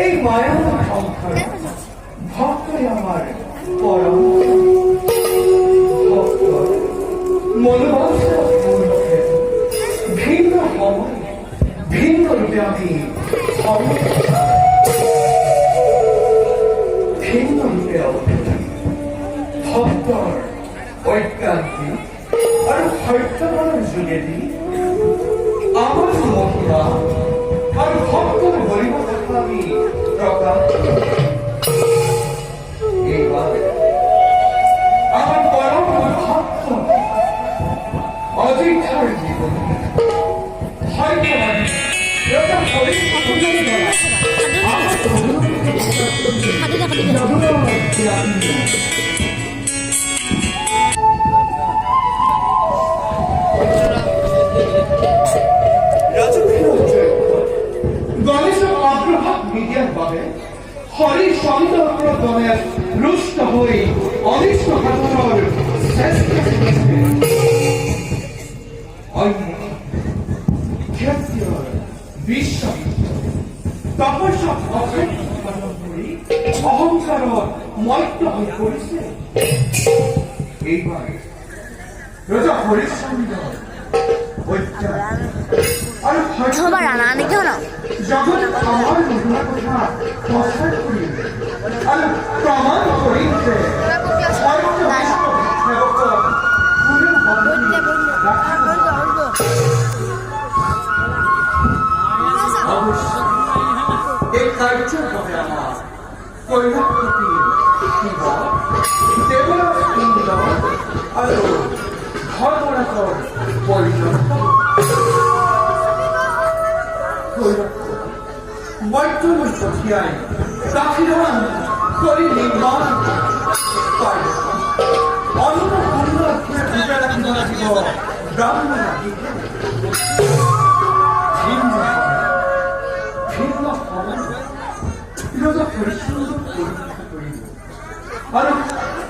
এই মায়া সংসার ভক্তই আমার পরম ভক্ত মনোবাসনা ভিন্ন সময় ভিন্ন রূপে আমি ভিন্ন রূপে ভক্তর ঐকান্তিক আর সত্যবানের যোগেদি আমার মহিমা আর ভক্তর গরিব কথা আমি প্রকাশ এইবার আমার পরম ভক্ত অজিক্ষার জীবন হরি সন্তনের রুষ্ট হই অনিষ্ট হাজার শ্রেষ্ঠ বিশ্ব তপস্যা অহংকার মৈত্য হয়ে পড়েছে এইবার রাজা হরিশ্চন্দ্র সবার রান্না কেউ না যখন আমার মহিমা কথা প্রচার করি আর প্রমাণ করিতে এই কার্য হবে আমার কৈলাসপতি শিব দেবরাজ ইন্দ্র আর ধর্মরাজর পরিচয় বৈদ্যমূল পথিয়ায় দাখিলান করি নির্মাণ অন্য অন্য অক্ষরে পূজা রাখিব লাগিব ব্রাহ্মণ রাখিব ভিন্ন ভিন্ন রজা হরিশ্চন্দ্র পরীক্ষা করিব আর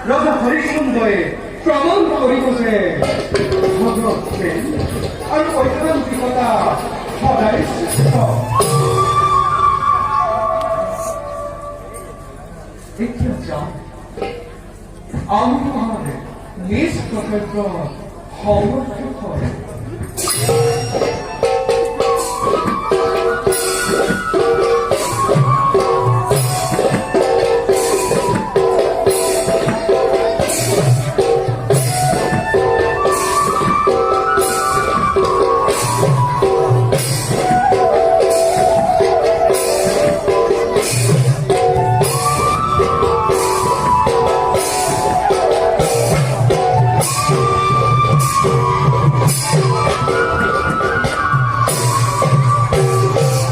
রজা হরিশ্চন্দ্রে প্রমাণ করিব যে ভদ্র প্রেম আর ঐকান্তিকতা সদাই শ্রেষ্ঠ আমি তোমার নিজ কর্তব্য সমর্থ করে